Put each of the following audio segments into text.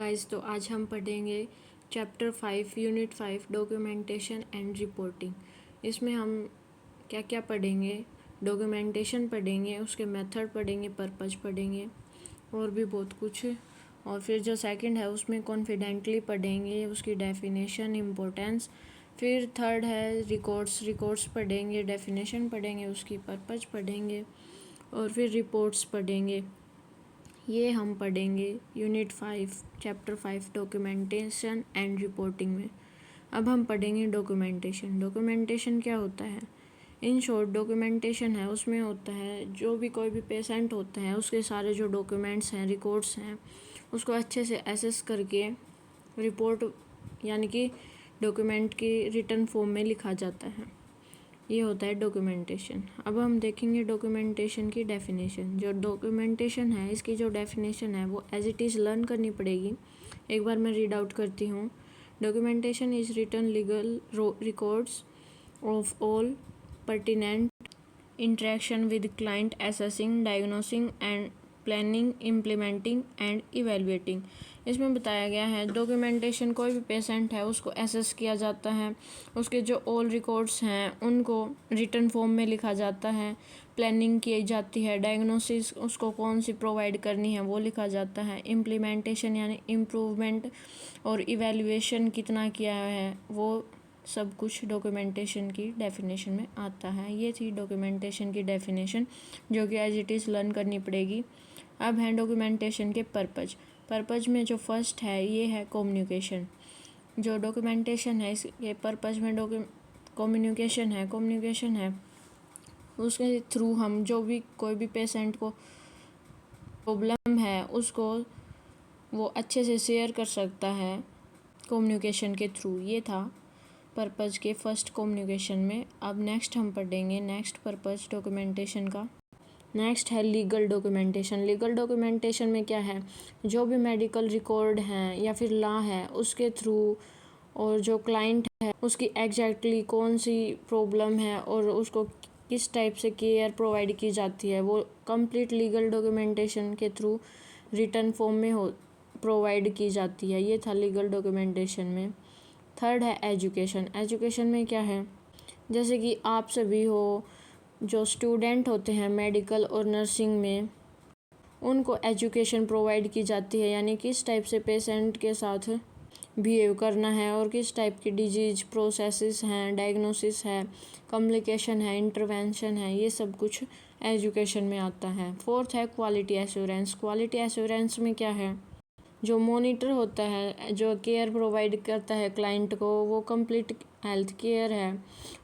Guys, तो आज हम पढ़ेंगे chapter 5 unit 5 documentation and reporting. इसमें हम क्या क्या पढ़ेंगे? डॉक्यूमेंटेशन पढ़ेंगे, उसके मेथड पढ़ेंगे, पर्पस पढ़ेंगे और भी बहुत कुछ। और फिर जो सेकंड है उसमें कॉन्फिडेंटली पढ़ेंगे, उसकी डेफिनेशन, इम्पोर्टेंस। फिर थर्ड है रिकॉर्ड्स पढ़ेंगे, डेफिनेशन पढ़ेंगे, उसकी पर्पस पढ़ेंगे और फिर रिपोर्ट्स पढ़ेंगे। ये हम पढ़ेंगे unit 5 chapter 5 documentation and reporting में। अब हम पढ़ेंगे डॉक्यूमेंटेशन क्या होता है। इन शॉर्ट डॉक्यूमेंटेशन है उसमें होता है जो भी कोई भी पेशेंट होता है उसके सारे जो डॉक्यूमेंट्स हैं, रिकॉर्ड्स हैं, उसको अच्छे से एसेस करके रिपोर्ट यानी कि डॉक्यूमेंट की रिटन फॉर्म में लिखा जाता है। ये होता है डॉक्यूमेंटेशन। अब हम देखेंगे डॉक्यूमेंटेशन की डेफिनेशन। जो डॉक्यूमेंटेशन है इसकी जो डेफिनेशन है वो एज इट इज़ लर्न करनी पड़ेगी। एक बार मैं रीड आउट करती हूँ। Documentation is written legal records of all pertinent interaction with client, assessing, diagnosing and planning, implementing and evaluating. इसमें बताया गया है डॉक्यूमेंटेशन कोई भी पेशेंट है उसको एसेस किया जाता है, उसके जो ऑल रिकॉर्ड्स हैं उनको रिटन फॉर्म में लिखा जाता है, प्लानिंग की जाती है, डायग्नोसिस उसको कौन सी प्रोवाइड करनी है वो लिखा जाता है, इम्प्लीमेंटेशन यानी इम्प्रूवमेंट और इवेलुएशन कितना किया है वो सब कुछ डॉक्यूमेंटेशन की डेफिनेशन में आता है। ये थी डॉक्यूमेंटेशन की डेफिनेशन जो कि एज इट इज़ लर्न करनी पड़ेगी। अब है डॉक्यूमेंटेशन के पर्पज में जो फर्स्ट है ये है कम्युनिकेशन। जो डॉक्यूमेंटेशन है इसके पर्पज में कम्युनिकेशन है उसके थ्रू हम जो भी कोई भी पेशेंट को प्रॉब्लम है उसको वो अच्छे से शेयर कर सकता है कम्युनिकेशन के थ्रू। ये था पर्पज़ के फर्स्ट कम्युनिकेशन में। अब नेक्स्ट हम पढ़ेंगे नेक्स्ट पर्पज़ डॉक्यूमेंटेशन का। नेक्स्ट है लीगल डॉक्यूमेंटेशन में क्या है, जो भी मेडिकल रिकॉर्ड हैं या फिर लॉ है उसके थ्रू और जो क्लाइंट है उसकी एग्जैक्टली कौन सी प्रॉब्लम है और उसको किस टाइप से केयर प्रोवाइड की जाती है वो कंप्लीट लीगल डॉक्यूमेंटेशन के थ्रू रिटन फॉर्म में हो प्रोवाइड की जाती है। ये था लीगल डॉक्यूमेंटेशन में। थर्ड है एजुकेशन में क्या है, जैसे कि आप सभी हो जो स्टूडेंट होते हैं मेडिकल और नर्सिंग में उनको एजुकेशन प्रोवाइड की जाती है, यानी किस टाइप से पेशेंट के साथ बिहेव करना है और किस टाइप की डिजीज प्रोसेसेस हैं, डायग्नोसिस है, कॉम्प्लिकेशन है, इंटरवेंशन है, ये सब कुछ एजुकेशन में आता है। फोर्थ है क्वालिटी एश्योरेंस में क्या है, जो मॉनिटर होता है जो केयर प्रोवाइड करता है क्लाइंट को वो कंप्लीट हेल्थ केयर है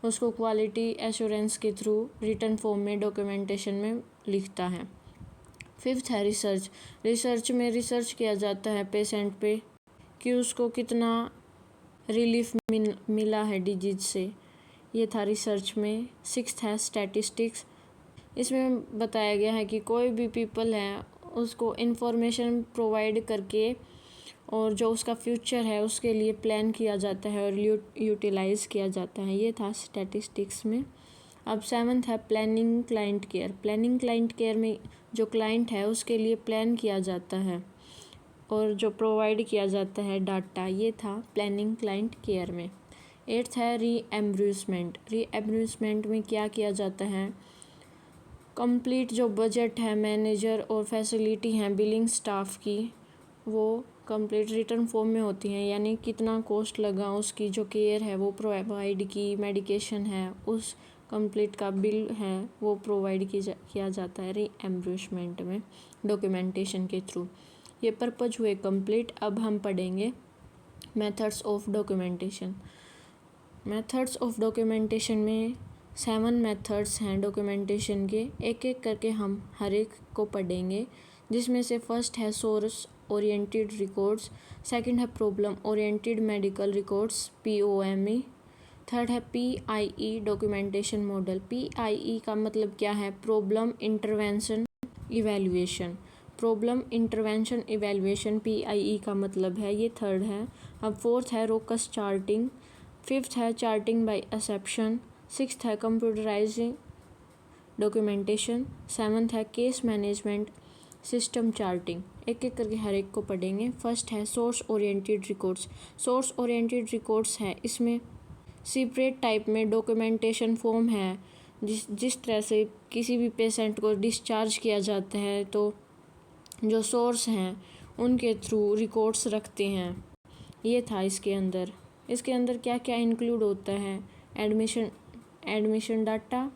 उसको क्वालिटी एश्योरेंस के थ्रू रिटन फॉर्म में डॉक्यूमेंटेशन में लिखता है। फिफ्थ है रिसर्च में रिसर्च किया जाता है पेशेंट पे कि उसको कितना रिलीफ मिला है डिजीज से। ये था रिसर्च में। सिक्स्थ है स्टैटिस्टिक्स। इसमें बताया गया है कि कोई भी पीपल है उसको इन्फॉर्मेशन प्रोवाइड करके और जो उसका फ्यूचर है उसके लिए प्लान किया जाता है और यूटिलाइज़ किया जाता है। ये था स्टैटिस्टिक्स में। अब सेवन्थ है प्लानिंग क्लाइंट केयर में जो क्लाइंट है उसके लिए प्लान किया जाता है और जो प्रोवाइड किया जाता है डाटा। ये था प्लानिंग क्लाइंट केयर में। एट्थ है रीएम्बर्समेंट में क्या किया जाता है, कंप्लीट जो बजट है मैनेजर और फैसिलिटी हैं बिलिंग स्टाफ की वो कंप्लीट रिटर्न फॉर्म में होती हैं, यानी कितना कॉस्ट लगा उसकी जो केयर है वो प्रोवाइड की, मेडिकेशन है उस कंप्लीट का बिल है वो प्रोवाइड किया जाता है रीएम्बर्समेंट में डॉक्यूमेंटेशन के थ्रू। ये पर्पज हुए कंप्लीट। अब हम पढ़ेंगे मेथड्स ऑफ डॉक्यूमेंटेशन में 7 मेथड्स हैं डॉक्यूमेंटेशन के। एक एक करके हम हर एक को पढ़ेंगे, जिसमें से फर्स्ट है सोर्स ओरिएंटेड रिकॉर्ड्स, सेकंड है problem oriented medical records POME, third है PIE डॉक्यूमेंटेशन मॉडल। PIE का मतलब क्या है, प्रॉब्लम इंटरवेंशन इवेल्युएशन। PIE का मतलब है, ये थर्ड है। अब फोर्थ है रोकस चार्टिंग, फिफ्थ है चार्टिंग बाय एक्सेप्शन, सिक्स्थ है कंप्यूटराइजिंग डॉक्यूमेंटेशन, सेवन्थ है केस मैनेजमेंट, सिस्टम चार्टिंग, एक एक करके हर एक को पढ़ेंगे। फर्स्ट है source oriented records. Source oriented records है, इसमें सेपरेट टाइप में डॉक्यूमेंटेशन फॉर्म है। जिस तरह से किसी भी पेशेंट को डिस्चार्ज किया जाता है तो जो सोर्स हैं उनके थ्रू रिकॉर्ड्स रखते हैं। ये था इसके अंदर क्या क्या इंक्लूड होता है? Admission data,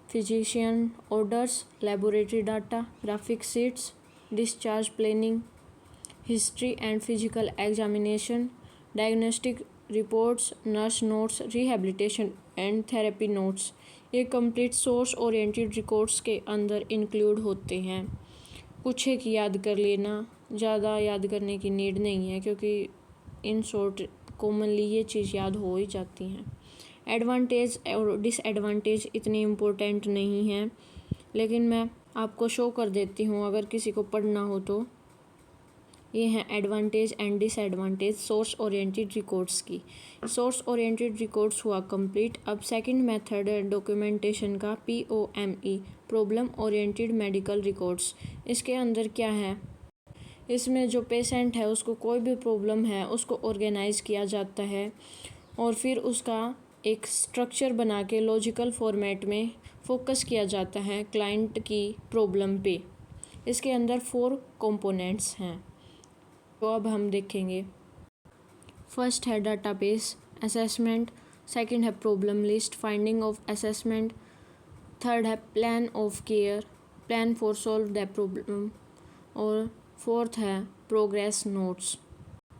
physician orders, laboratory data, graphic sheets, discharge planning, history and physical examination, diagnostic reports, nurse notes, rehabilitation and therapy notes. ये कंप्लीट सोर्स ओरिएंटेड रिकॉर्ड्स के अंदर इंक्लूड होते हैं। कुछ एक याद कर लेना, ज़्यादा याद करने की नीड नहीं है क्योंकि इन शॉर्ट कॉमनली ये चीज़ याद हो ही जाती हैं। एडवांटेज और डिसएडवांटेज इतनी इम्पोर्टेंट नहीं है, लेकिन मैं आपको शो कर देती हूँ अगर किसी को पढ़ना हो तो। ये हैं advantage and disadvantage source oriented records की। सोर्स ओरिएंटेड रिकॉर्ड्स हुआ कंप्लीट। अब सेकंड मेथड है डॉक्यूमेंटेशन का, POME, problem oriented medical records. इसके अंदर क्या है? इसमें जो पेशेंट है उसको कोई भी प्रॉब्लम है उसको ऑर्गेनाइज किया जाता है और फिर उसका एक स्ट्रक्चर बना के लॉजिकल फॉर्मेट में फोकस किया जाता है क्लाइंट की प्रॉब्लम पे। इसके अंदर 4 कंपोनेंट्स हैं तो अब हम देखेंगे। फर्स्ट है डाटाबेस असेसमेंट, सेकंड है problem list, finding of assessment, third है plan of care, plan for solve the problem, और फोर्थ है प्रोग्रेस नोट्स।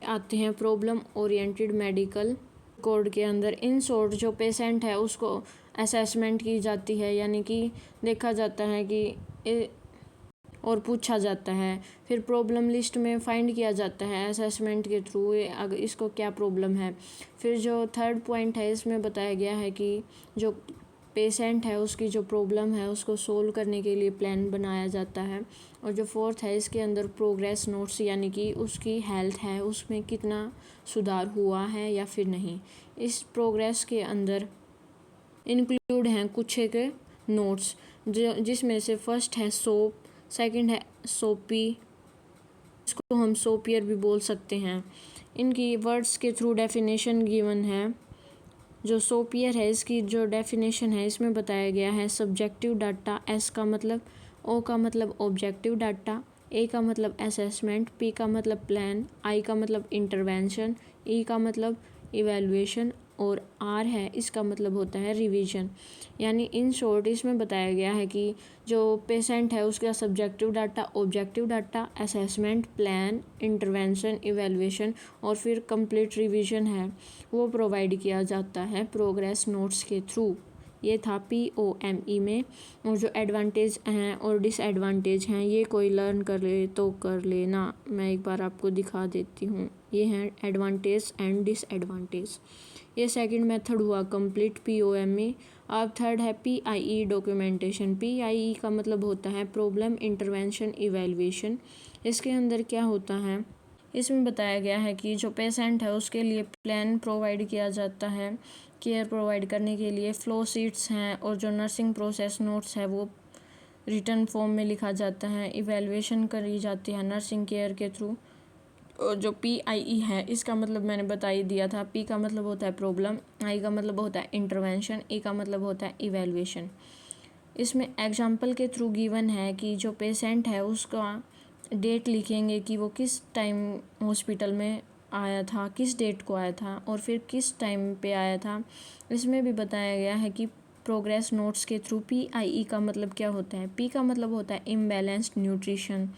आते हैं प्रॉब्लम ओरिएंटेड मेडिकल रिकॉर्ड के अंदर। इन शॉर्ट जो पेशेंट है उसको असेसमेंट की जाती है, यानी कि देखा जाता है कि और पूछा जाता है। फिर प्रॉब्लम लिस्ट में फाइंड किया जाता है असेसमेंट के थ्रू अगर इसको क्या प्रॉब्लम है। फिर जो थर्ड पॉइंट है इसमें बताया गया है कि जो पेशेंट है उसकी जो प्रॉब्लम है उसको सोल्व करने के लिए प्लान बनाया जाता है। और जो फोर्थ है इसके अंदर प्रोग्रेस नोट्स, यानी कि उसकी हेल्थ है उसमें कितना सुधार हुआ है या फिर नहीं। इस प्रोग्रेस के अंदर इंक्लूड हैं कुछ एक नोट्स जिसमें से फर्स्ट है सोप, सेकंड है सोपी, इसको हम सोपियर भी बोल सकते हैं। इनकी वर्ड्स के थ्रू डेफिनेशन गिवन है। जो सोपियर है इसकी जो डेफिनेशन है इसमें बताया गया है सब्जेक्टिव डाटा, एस का मतलब, ओ का मतलब ऑब्जेक्टिव डाटा, ए का मतलब असेसमेंट, पी का मतलब प्लान, आई का मतलब इंटरवेंशन, ई का मतलब इवैल्यूएशन और आर है इसका मतलब होता है रिवीजन। यानी इन शॉर्ट इसमें बताया गया है कि जो पेशेंट है उसका subjective data, objective data, assessment, plan, intervention, evaluation और फिर कंप्लीट रिवीजन है वो प्रोवाइड किया जाता है प्रोग्रेस नोट्स के थ्रू। ये था POME में। और जो एडवांटेज हैं और डिसएडवांटेज हैं ये कोई लर्न कर ले तो कर लेना, मैं एक बार आपको दिखा देती हूँ। ये हैं एडवांटेज एंड डिसएडवांटेज। ये सेकंड मेथड हुआ कंप्लीट POME। अब थर्ड है PIE डॉक्यूमेंटेशन। PIE का मतलब होता है प्रॉब्लम इंटरवेंशन इवैल्यूएशन। इसके अंदर क्या होता है, इसमें बताया गया है कि जो पेशेंट है उसके लिए प्लान प्रोवाइड किया जाता है केयर प्रोवाइड करने के लिए, फ्लो शीट्स हैं और जो नर्सिंग प्रोसेस नोट्स है वो रिटर्न फॉर्म में लिखा जाता है, इवैल्यूएशन करी जाती है नर्सिंग केयर के थ्रू। और जो PIE है इसका मतलब मैंने बता ही दिया था। P का मतलब होता है प्रॉब्लम, I का मतलब होता है इंटरवेंशन, E का मतलब होता है इवैल्यूएशन। इसमें एग्जाम्पल के थ्रू गिवन है कि जो पेशेंट है उसका डेट लिखेंगे कि वो किस टाइम हॉस्पिटल में आया था, किस डेट को आया था और फिर किस टाइम पे आया था। इसमें भी बताया गया है कि प्रोग्रेस नोट्स के थ्रू PIE का मतलब क्या होता है। P का मतलब होता है इम्बैलेंस्ड न्यूट्रिशन,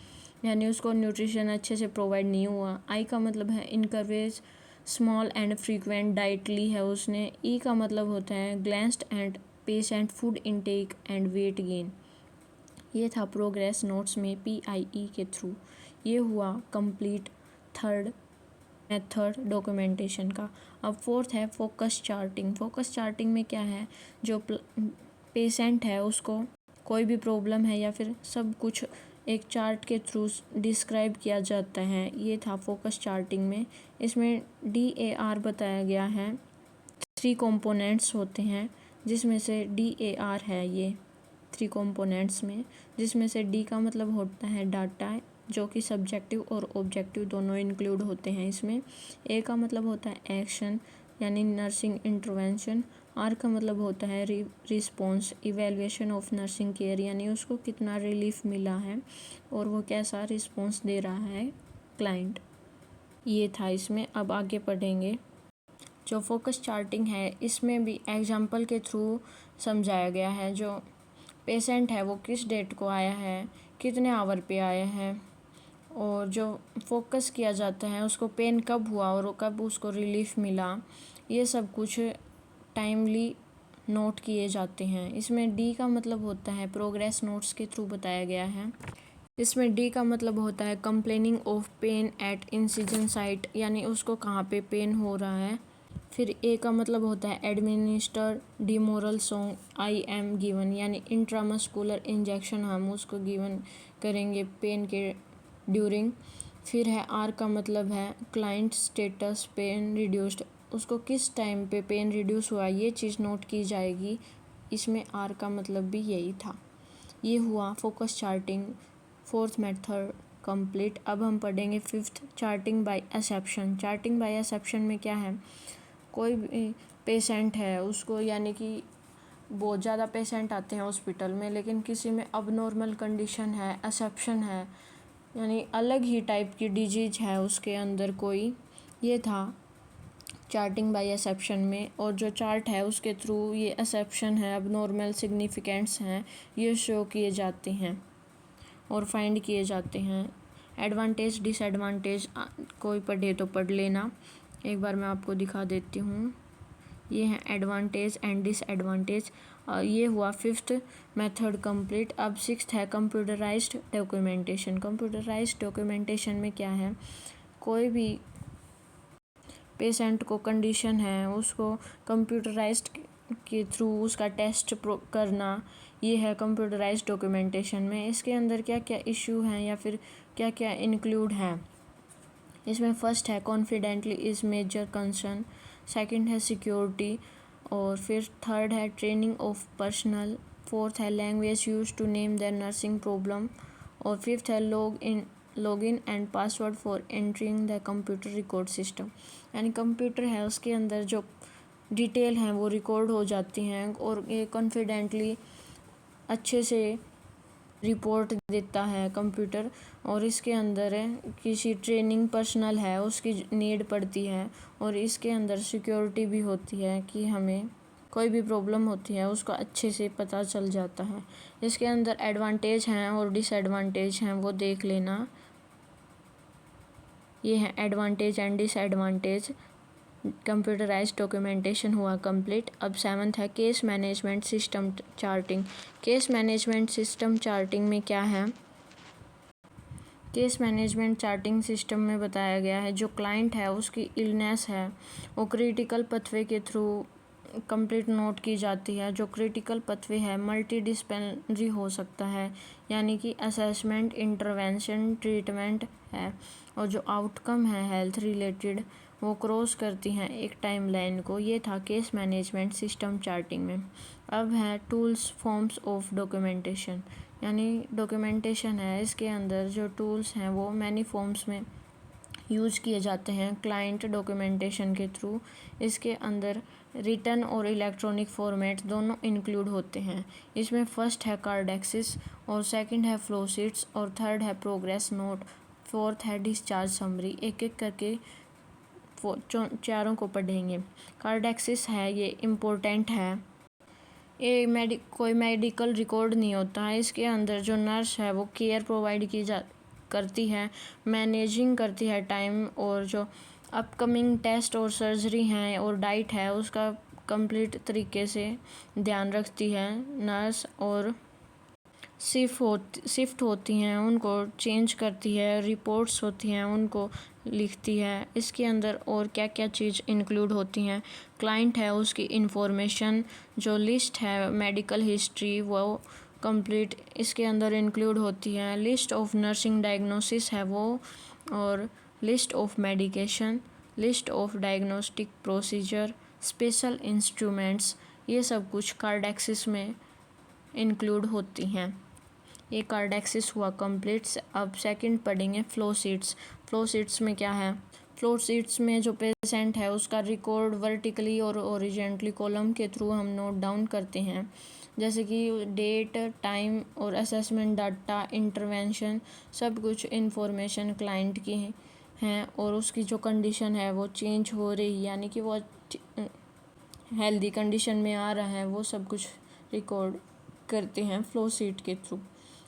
यानी उसको न्यूट्रिशन अच्छे से प्रोवाइड नहीं हुआ। I का मतलब है encourage small and frequent diet ली है उसने। E का मतलब होता है glanced and patient food intake and weight gain. ये था प्रोग्रेस नोट्स में PIE के थ्रू। ये हुआ कंप्लीट थर्ड मेथड डॉक्यूमेंटेशन का। अब फोर्थ है फोकस चार्टिंग। फोकस चार्टिंग में क्या है, जो पेशेंट है उसको कोई भी प्रॉब्लम है या फिर सब कुछ एक चार्ट के थ्रू डिस्क्राइब किया जाता है। ये था फोकस चार्टिंग में। इसमें DAR बताया गया है। 3 कंपोनेंट्स होते हैं जिसमें से DAR है ये 3 कंपोनेंट्स में, जिसमें से डी का मतलब होता है डाटा, जो कि सब्जेक्टिव और ऑब्जेक्टिव दोनों इंक्लूड होते हैं इसमें। ए का मतलब होता है एक्शन, यानी नर्सिंग इंटरवेंशन। आर का मतलब होता है response, evaluation of nursing care, यानी उसको कितना रिलीफ मिला है और वो कैसा रिस्पॉन्स दे रहा है क्लाइंट। ये था इसमें। अब आगे पढ़ेंगे। जो फोकस चार्टिंग है इसमें भी एग्जाम्पल के थ्रू समझाया गया है। जो पेशेंट है वो किस डेट को आया है, कितने आवर पे आया है, और जो फोकस किया जाता है उसको पेन कब हुआ और कब उसको रिलीफ मिला, ये सब कुछ टाइमली नोट किए जाते हैं। इसमें डी का मतलब होता है प्रोग्रेस नोट्स के थ्रू बताया गया है। इसमें डी का मतलब होता है complaining of pen eight incision site, यानी उसको कहाँ पे पेन हो रहा है। फिर ए का मतलब होता है administer Demerol song I M given, यानी इंट्रामस्कुलर इंजेक्शन हम उसको गिवन करेंगे पेन के ड्यूरिंग। फिर है आर का मतलब है क्लाइंट स्टेटस पेन रिड्यूस्ड, उसको किस टाइम पे पेन रिड्यूस हुआ ये चीज़ नोट की जाएगी। इसमें आर का मतलब भी यही था। ये हुआ focus charting, fourth method complete. अब हम पढ़ेंगे fifth, charting by exception. Charting by exception में क्या है, कोई भी पेशेंट है उसको, यानी कि बहुत ज़्यादा पेशेंट आते हैं हॉस्पिटल में, लेकिन किसी में अबनॉर्मल कंडीशन है, एक्सेप्शन है, यानी अलग ही टाइप की डिजीज है उसके अंदर कोई, ये था चार्टिंग बाय एक्सेप्शन में। और जो चार्ट है उसके थ्रू ये एक्सेप्शन है, अबनॉर्मल सिग्निफिकेंट्स हैं, ये शो किए जाते हैं और फाइंड किए जाते हैं। एडवांटेज डिसएडवांटेज कोई पढ़े तो पढ़ लेना, एक बार मैं आपको दिखा देती हूँ। ये है एडवांटेज एंड डिसएडवांटेज। ये हुआ फिफ्थ मेथड कंप्लीट। अब सिक्स्थ है कंप्यूटराइज्ड डॉक्यूमेंटेशन। कंप्यूटराइज्ड डॉक्यूमेंटेशन में क्या है, कोई भी पेशेंट को कंडीशन है उसको कंप्यूटराइज्ड के थ्रू उसका टेस्ट करना, ये है कंप्यूटराइज्ड डॉक्यूमेंटेशन में। इसके अंदर क्या क्या इशू हैं या फिर क्या क्या इंक्लूड है, इसमें फर्स्ट है confidently is major concern, second है सिक्योरिटी, और फिर थर्ड है ट्रेनिंग ऑफ पर्सनल, फोर्थ है language use to name their nursing problem, और फिफ्थ है login and password for entering the computer record system. यानी कंप्यूटर है उसके अंदर जो डिटेल हैं वो रिकॉर्ड हो जाती हैं और ये कॉन्फिडेंटली अच्छे से रिपोर्ट देता है कंप्यूटर। और इसके अंदर किसी ट्रेनिंग पर्सनल है उसकी नीड पड़ती है, और इसके अंदर सिक्योरिटी भी होती है कि हमें कोई भी प्रॉब्लम होती है उसका अच्छे से पता चल जाता है। इसके अंदर एडवांटेज हैं और डिसएडवांटेज हैं, वो देख लेना। ये है advantage and disadvantage. Computerised documentation हुआ कंप्लीट। अब सेवंथ है case management system charting. Case management system charting में क्या है, केस मैनेजमेंट चार्टिंग सिस्टम में बताया गया है जो क्लाइंट है उसकी इलनेस है वो क्रिटिकल पथवे के थ्रू कंप्लीट नोट की जाती है। जो क्रिटिकल पथवे है मल्टी डिसिप्लिनरी हो सकता है, यानी कि असेसमेंट, इंटरवेंशन, ट्रीटमेंट है, और जो आउटकम है हेल्थ रिलेटेड वो क्रॉस करती हैं एक टाइमलाइन को। ये था केस मैनेजमेंट सिस्टम चार्टिंग में। अब है टूल्स फॉर्म्स ऑफ डॉक्यूमेंटेशन, यानी डॉक्यूमेंटेशन है इसके अंदर जो टूल्स हैं वो मैनी फॉर्म्स में यूज किए जाते हैं क्लाइंट डॉक्यूमेंटेशन के थ्रू। इसके अंदर रिटन और इलेक्ट्रॉनिक फॉर्मेट दोनों इंक्लूड होते हैं। इसमें फर्स्ट है कार्डेक्सिस, और सेकंड है फ्लो शीट्स, और थर्ड है प्रोग्रेस नोट, फोर्थ है डिस्चार्ज समरी। एक एक करके चारों को पढ़ेंगे। कार्डेक्सिस है ये इम्पोर्टेंट है, ये कोई मेडिकल रिकॉर्ड नहीं होता है। इसके अंदर जो नर्स है वो केयर प्रोवाइड करती है, मैनेजिंग करती है टाइम, और जो अपकमिंग टेस्ट और सर्जरी हैं और डाइट है उसका कंप्लीट तरीके से ध्यान रखती है नर्स, और शिफ्ट होती हैं उनको चेंज करती है, रिपोर्ट्स होती हैं उनको लिखती है। इसके अंदर और क्या क्या चीज़ इंक्लूड होती हैं, क्लाइंट है उसकी इंफॉर्मेशन, जो लिस्ट है मेडिकल हिस्ट्री वो कंप्लीट इसके अंदर इंक्लूड होती है, लिस्ट ऑफ नर्सिंग डायग्नोसिस है वो, और list of medication, list of diagnostic procedure, special instruments, ये सब कुछ कार्डेक्सिस में इंक्लूड होती हैं। ये कार्डेक्सिस हुआ कंप्लीट। अब सेकंड पढ़ेंगे फ्लो शीट्स। फ्लो शीट्स में क्या है? फ्लो शीट्स में जो पेशेंट है उसका रिकॉर्ड वर्टिकली और ओरिजेंटली कॉलम के थ्रू हम नोट डाउन करते हैं, जैसे कि डेट, टाइम और असेसमेंट डाटा, इंटरवेंशन, सब कुछ इंफॉर्मेशन क्लाइंट की हैं और उसकी जो कंडीशन है वो चेंज हो रही, यानी कि वो हेल्दी कंडीशन में आ रहा है, वो सब कुछ रिकॉर्ड करते हैं फ्लो शीट के थ्रू।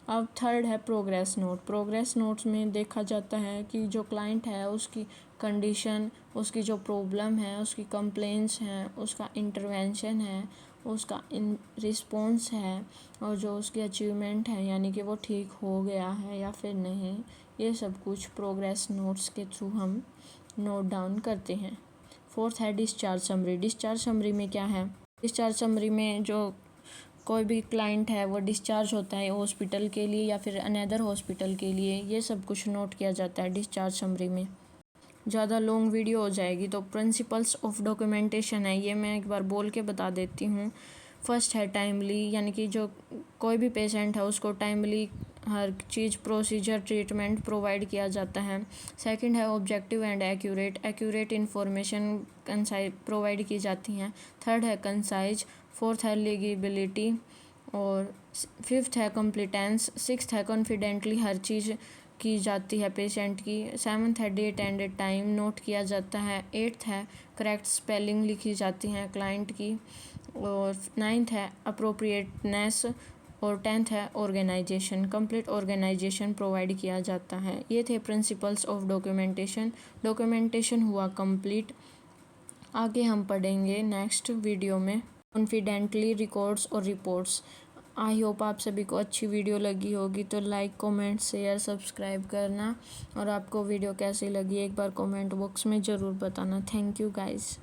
अब थर्ड है प्रोग्रेस नोट। प्रोग्रेस नोट्स में देखा जाता है कि जो क्लाइंट है उसकी कंडीशन, उसकी जो प्रॉब्लम है, उसकी कंप्लेंट्स हैं, उसका इंटरवेंशन है, उसका रिस्पॉन्स है और जो उसकी अचीवमेंट है, यानी कि वो ठीक हो गया है या फिर नहीं, ये सब कुछ प्रोग्रेस नोट्स के थ्रू हम नोट डाउन करते हैं। फोर्थ है डिस्चार्ज समरी। डिस्चार्ज समरी में क्या है? डिस्चार्ज समरी में जो कोई भी क्लाइंट है वो डिस्चार्ज होता है हॉस्पिटल के लिए या फिर अनदर हॉस्पिटल के लिए, ये सब कुछ नोट किया जाता है डिस्चार्ज समरी में। ज़्यादा लॉन्ग वीडियो हो जाएगी तो प्रिंसिपल्स ऑफ डॉक्यूमेंटेशन है, ये मैं एक बार बोल के बता देती हूँ। फर्स्ट है टाइमली, यानी कि जो कोई भी पेशेंट है उसको टाइमली हर चीज़, प्रोसीजर, ट्रीटमेंट प्रोवाइड किया जाता है। सेकंड है objective and accurate information concise provide की जाती हैं। थर्ड है कंसाइज। फोर्थ है लीगिबिलिटी और फिफ्थ है कम्प्लीटेंस। सिक्स्थ है कॉन्फिडेंटली हर चीज़ की जाती है पेशेंट की। सेवन्थ है डेट एंड टाइम नोट किया जाता है। एट्थ है करेक्ट स्पेलिंग लिखी जाती हैं क्लाइंट की। और नाइन्थ है अप्रोप्रिएटनेस और टेंथ है ऑर्गेनाइजेशन, कंप्लीट ऑर्गेनाइजेशन प्रोवाइड किया जाता है। ये थे प्रिंसिपल्स ऑफ डॉक्यूमेंटेशन। डॉक्यूमेंटेशन हुआ कंप्लीट। आगे हम पढ़ेंगे नेक्स्ट वीडियो में कॉन्फिडेंटली रिकॉर्ड्स और रिपोर्ट्स। आई होप आप सभी को अच्छी वीडियो लगी होगी, तो लाइक, कमेंट, शेयर, सब्सक्राइब करना और आपको वीडियो कैसी लगी एक बार कमेंट बॉक्स में ज़रूर बताना। Thank you guys.